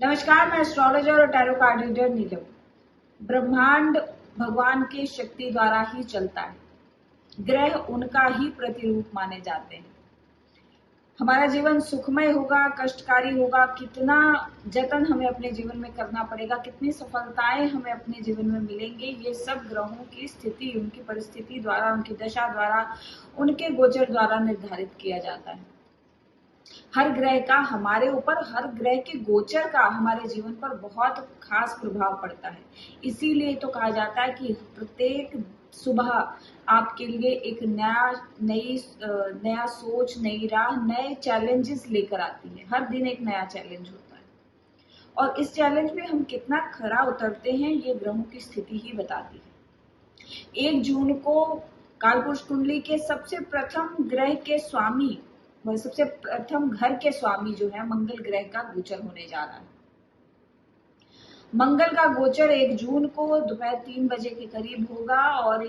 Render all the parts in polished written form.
नमस्कार, मैं एस्ट्रोलॉजर और टैरो कार्ड रीडर नीलम। ब्रह्मांड भगवान की शक्ति द्वारा ही चलता है। ग्रह उनका ही प्रतिरूप माने जाते हैं। हमारा जीवन सुखमय होगा, कष्टकारी होगा, कितना जतन हमें अपने जीवन में करना पड़ेगा, कितनी सफलताएं हमें अपने जीवन में मिलेंगे, ये सब ग्रहों की स्थिति, उनकी परिस्थिति द्वारा, उनकी दशा द्वारा, उनके गोचर द्वारा निर्धारित किया जाता है। हर ग्रह का हमारे ऊपर, हर ग्रह के गोचर का हमारे जीवन पर बहुत खास प्रभाव पड़ता है। इसीलिए तो कहा जाता है कि प्रत्येक सुबह आपके लिए एक नया सोच, नई राह, नए चैलेंजेस लेकर आती है। हर दिन एक नया चैलेंज होता है और इस चैलेंज में हम कितना खरा उतरते हैं, ये ग्रहों की स्थिति ही बताती है। 1 जून को कालपुरुष कुंडली के सबसे प्रथम ग्रह के स्वामी, सबसे प्रथम घर के स्वामी जो है मंगल ग्रह का गोचर होने जा रहा है। मंगल का गोचर 1 जून को दोपहर 3 बजे के करीब होगा और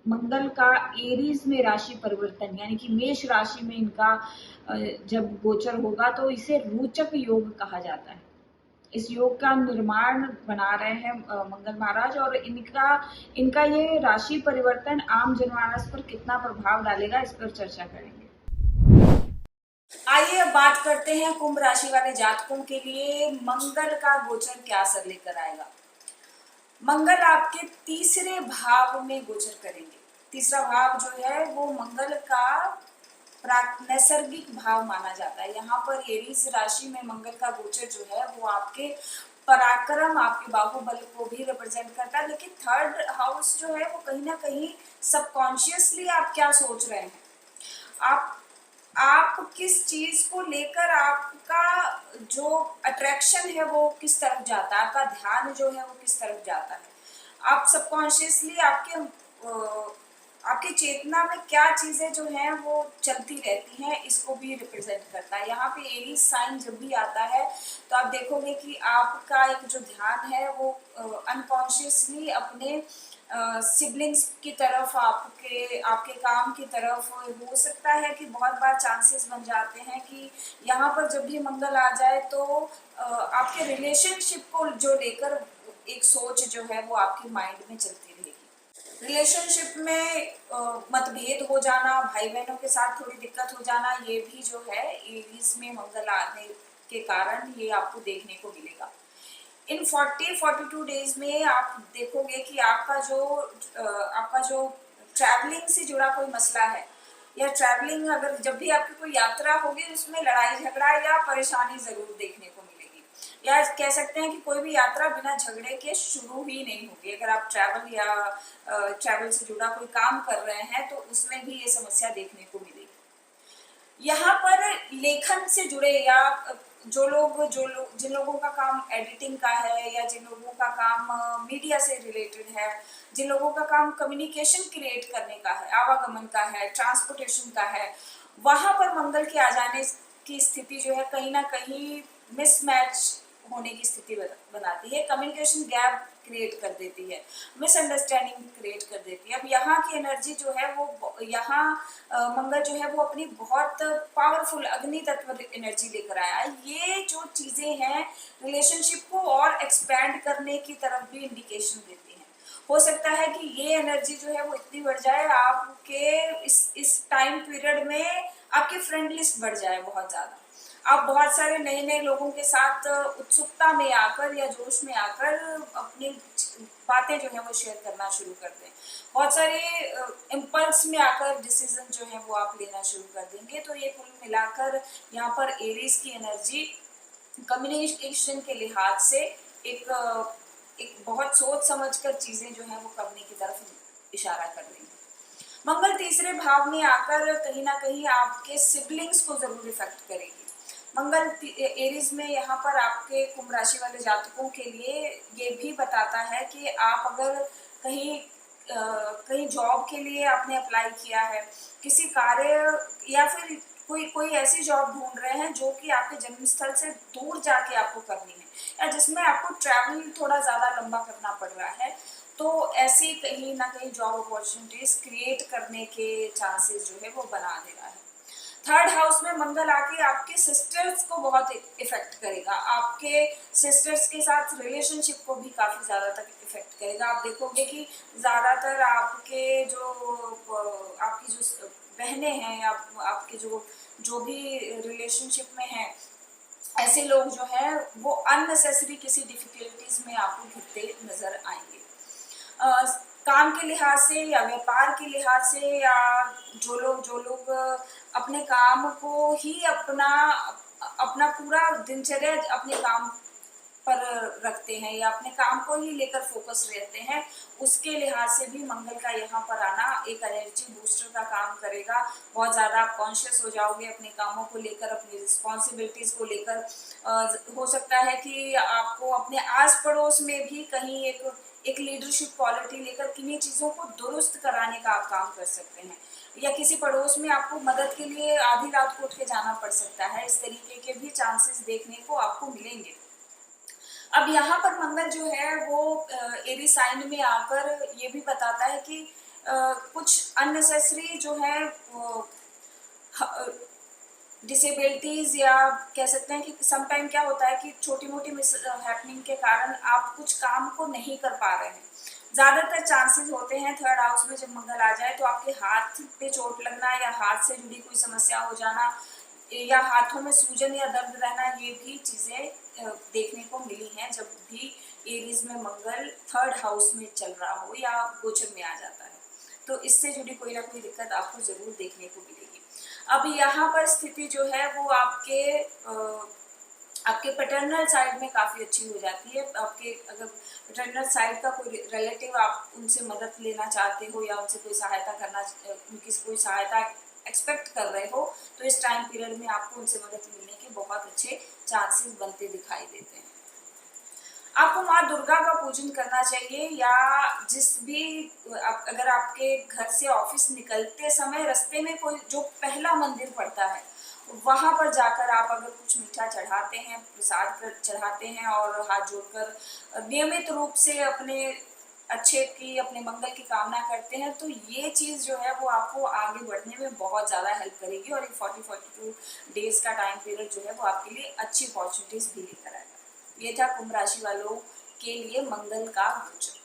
मंगल का एरीज में राशि परिवर्तन यानी कि मेष राशि में इनका जब गोचर होगा तो इसे रोचक योग कहा जाता है। इस योग का निर्माण बना रहे हैं मंगल महाराज, और इनका ये राशि परिवर्तन आम जनमानस पर कितना प्रभाव डालेगा, इस पर चर्चा करेंगे। आइए अब बात करते हैं कुंभ राशि वाले जातकों के लिए मंगल का गोचर क्या असर लेकर आएगा। मंगल आपके तीसरे भाव में गोचर करेंगे। तीसरा भाव जो है वो मंगल का नैसर्गिक भाव माना जाता है। यहाँ पर एरीज राशि में मंगल का गोचर जो है वो आपके पराक्रम, आपके बाहुबल को भी रिप्रेजेंट करता है। लेकिन थर्ड हाउस जो है वो कहीं ना कहीं सबकॉन्शियसली आप क्या सोच रहे हैं, आप किस चीज को लेकर आपका जो अट्रैक्शन है वो किस तरफ जाता है, आपका ध्यान जो है वो किस तरफ जाता है। आप सबकॉन्शियसली आपकी चेतना में क्या चीजें जो हैं वो चलती रहती हैं, इसको भी रिप्रेजेंट करता है। यहाँ पे एरीज साइन जब भी आता है तो आप देखोगे कि आपका एक जो ध्यान है वो अनकॉन्शियसली अपने सिबलिंग्स की तरफ, आपके काम की तरफ हो सकता है कि बहुत बार चांसेस बन जाते हैं कि यहाँ पर जब भी मंगल आ जाए तो आपके रिलेशनशिप को जो लेकर एक सोच जो है वो आपके माइंड में चलती रहेगी। रिलेशनशिप में मतभेद हो जाना, भाई बहनों के साथ थोड़ी दिक्कत हो जाना, ये भी जो है एरीज में मंगल आने के कारण ये आपको देखने को मिलेगा। इन 40-42 डेज में आप देखोगे कि आपका जो ट्रैवलिंग से जुड़ा कोई मसला है, या ट्रैवलिंग अगर जब भी आपकी कोई यात्रा होगी उसमें लड़ाई झगड़ा या परेशानी जरूर देखने को मिलेगी, या कह सकते हैं कि कोई भी यात्रा बिना झगड़े के शुरू ही नहीं होगी। अगर आप ट्रैवल से जुड़ा कोई काम कर रहे हैं तो उसमें भी ये समस्या देखने को मिलेगी। यहाँ पर लेखन से जुड़े या जिन लोगों का काम एडिटिंग का है, या जिन लोगों का काम मीडिया से रिलेटेड है, जिन लोगों का काम कम्युनिकेशन क्रिएट करने का है, आवागमन का है, ट्रांसपोर्टेशन का है, वहां पर मंगल के आ जाने की स्थिति जो है कहीं ना कहीं मिसमैच होने की स्थिति बनाती है, कम्युनिकेशन गैप क्रिएट कर देती है, मिसअंडरस्टैंडिंग क्रिएट कर देती है। अब यहाँ की एनर्जी जो है वो यहाँ मंगल जो है वो अपनी बहुत पावरफुल अग्नि तत्व एनर्जी लेकर आया है। ये जो चीजें हैं रिलेशनशिप को और एक्सपैंड करने की तरफ भी इंडिकेशन देती हैं। हो सकता है कि ये एनर्जी जो है वो इतनी बढ़ जाए, आपके इस टाइम पीरियड में आपकी फ्रेंड लिस्ट बढ़ जाए बहुत ज्यादा। आप बहुत सारे नए नए लोगों के साथ उत्सुकता में आकर या जोश में आकर अपनी बातें जो है वो शेयर करना शुरू कर दें। बहुत सारे इम्पल्स में आकर डिसीजन जो है वो आप लेना शुरू कर देंगे। तो ये कुल मिलाकर यहाँ पर एरीज की एनर्जी कम्युनिकेशन के लिहाज से एक बहुत सोच समझकर चीजें जो है वो करने की तरफ इशारा कर रही है। मंगल तीसरे भाव में आकर कहीं ना कहीं आपके सिबलिंग्स को जरूर इफेक्ट करेगी। मंगल एरीज में यहाँ पर आपके कुंभ राशि वाले जातकों के लिए ये भी बताता है कि आप अगर कहीं जॉब के लिए आपने अप्लाई किया है, किसी कार्य या फिर कोई ऐसी जॉब ढूंढ रहे हैं जो कि आपके जन्म स्थल से दूर जाके आपको करनी है, या जिसमें आपको ट्रैवल थोड़ा ज्यादा लंबा करना पड़ रहा है, तो ऐसी कहीं ना कहीं जॉब अपॉर्चुनिटीज क्रिएट करने के चांसेस जो है वो बना दे रहा है। थर्ड हाउस में मंगल आके आपके सिस्टर्स को बहुत इफेक्ट करेगा, आपके सिस्टर्स के साथ रिलेशनशिप को भी काफी ज्यादा तक इफेक्ट करेगा। आप देखोगे कि ज्यादातर आपके जो आपकी जो बहनें हैं या आपके जो भी रिलेशनशिप में हैं, ऐसे लोग जो है वो अननेसेसरी किसी डिफिकल्टीज में आपको घिरते नजर आएंगे। काम के लिहाज से या व्यापार के लिहाज से, या जो लोग अपने काम को ही अपना पूरा दिनचर्या अपने काम पर रखते हैं या अपने काम को ही लेकर फोकस रहते हैं, उसके लिहाज से भी मंगल का यहाँ पर आना एक एनर्जी बूस्टर का काम करेगा। बहुत ज़्यादा आप कॉन्शियस हो जाओगे अपने कामों को लेकर, अपनी रिस्पॉन्सिबिलिटीज को लेकर। हो सकता है कि आपको अपने आस पड़ोस में भी कहीं एक लीडरशिप क्वालिटी लेकर किन्हीं चीज़ों को दुरुस्त कराने का आप काम कर सकते हैं, या किसी पड़ोस में आपको मदद के लिए आधी रात को उठ के जाना पड़ सकता है। इस तरीके के भी चांसेस देखने को आपको मिलेंगे। अब यहाँ पर मंगल जो है वो एरी साइन में आकर ये भी बताता है कि कुछ अननेसेसरी जो है डिसेबिलिटीज, या कह सकते हैं कि समटाइम क्या होता है कि छोटी मोटी मिस हैपनिंग के कारण आप कुछ काम को नहीं कर पा रहे हैं। ज्यादातर चांसेस होते हैं थर्ड हाउस में जब मंगल आ जाए तो आपके हाथ पे चोट लगना, या हाथ से जुड़ी कोई समस्या हो जाना, या हाथों में सूजन या दर्द रहना, ये भी चीजें देखने को मिली हैं जब भी एरीज में मंगल थर्ड हाउस में चल रहा हो या गोचर में आ जाता है। तो इससे जुड़ी कोई ना कोई दिक्कत आपको जरूर देखने को मिलेगी। अब यहाँ पर स्थिति जो है वो आपके पैटर्नल साइड में काफी अच्छी हो जाती है। आपके अगर पैटर्नल साइड का कोई रिलेटिव, आप उनसे मदद लेना चाहते हो या उनसे कोई सहायता उनकी कोई सहायता एक्सपेक्ट कर रहे हो, तो इस टाइम पीरियड में आपको उनसे मदद मिलने के बहुत अच्छे चांसेस बनते दिखाई देते हैं। आपको माँ दुर्गा का पूजन करना चाहिए, या अगर आपके घर से ऑफिस निकलते समय रास्ते में कोई जो पहला मंदिर पड़ता है, वहां पर जाकर आप अगर कुछ मीठा चढ़ाते हैं, प्रसाद चढ़ाते हैं और हाथ जोड़कर नियमित रूप से अपने अपने मंगल की कामना करते हैं, तो ये चीज जो है वो आपको आगे बढ़ने में बहुत ज्यादा हेल्प करेगी और 40-42 डेज का टाइम पीरियड जो है वो आपके लिए अच्छी अपॉर्चुनिटीज भी लेकर आएगा। ये था कुंभ राशि वालों के लिए मंगल का गोचर।